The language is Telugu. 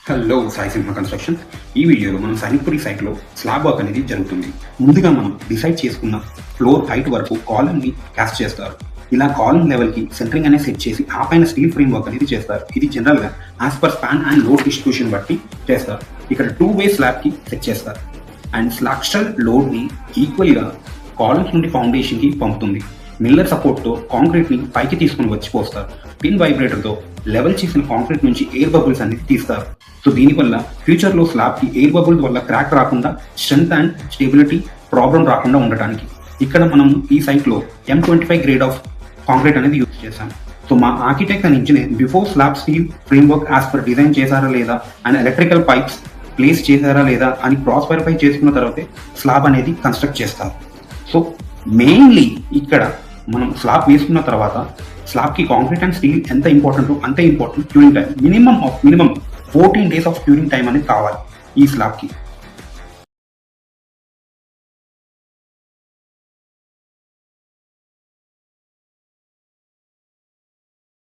హలో సాయి సింహ కన్స్ట్రక్షన్. ఈ వీడియోలో మనం సైనిక్పురి సైట్లో స్లాబ్ వర్క్ అనేది జరుగుతుంది. ముందుగా మనం డిసైడ్ చేసుకున్న ఫ్లోర్ హైట్ వరకు కాలమ్ ని కాస్ట్ చేస్తారు. ఇలా కాలమ్ లెవెల్ కి సెంటరింగ్ అనేది సెట్ చేసి ఆ పైన స్టీల్ ఫ్రేమ్ వర్క్ అనేది చేస్తారు. ఇది జనరల్ గా as per span and load distribution బట్టి చేస్తారు. ఇక్కడ 2-way స్లాబ్ కి సెట్ చేస్తారు అండ్ స్ట్రక్చరల్ లోడ్ ని ఈక్వల్ గా కాలమ్స్ నుండి ఫౌండేషన్ కి పంపుతుంది. మిల్లర్ సపోర్ట్ తో కాంక్రీట్ ని పైకి తీసుకుని వచ్చి పోస్తారు. పిన్ వైబ్రేటర్ తో లెవెల్ చేసిన కాంక్రీట్ నుంచి ఎయిర్ బబుల్స్ అనేది తీస్తారు. సో దీనివల్ల ఫ్యూచర్ లో స్లాబ్ కి ఎయిర్ బబుల్స్ వల్ల క్రాక్ రాకుండా, స్ట్రెంత్ అండ్ స్టెబిలిటీ ప్రాబ్లం రాకుండా ఉండటానికి ఇక్కడ మనం ఈ సైట్ లో M25 గ్రేడ్ ఆఫ్ కాంక్రీట్ అనేది యూజ్ చేశాం. సో మా architect and engineer before slab steel frame work as per design చేశారా లేదా అండ్ ఎలక్ట్రికల్ పైప్స్ ప్లేస్ చేశారా లేదా అని క్రాస్ వెరిఫై చేసుకున్న తర్వాతే స్లాబ్ అనేది కన్స్ట్రక్ట్ చేస్తారు. సో మెయిన్లీ ఇక్కడ మనం స్లాబ్ వేసుకున్న తర్వాత స్లాబ్ కి కాంక్రీట్ అండ్ స్టీల్ ఎంత ఇంపార్టెంట్ అంతే important curing time. Minimum 14 days of curing time అనేది కావాలి ఈ స్లాబ్ కి.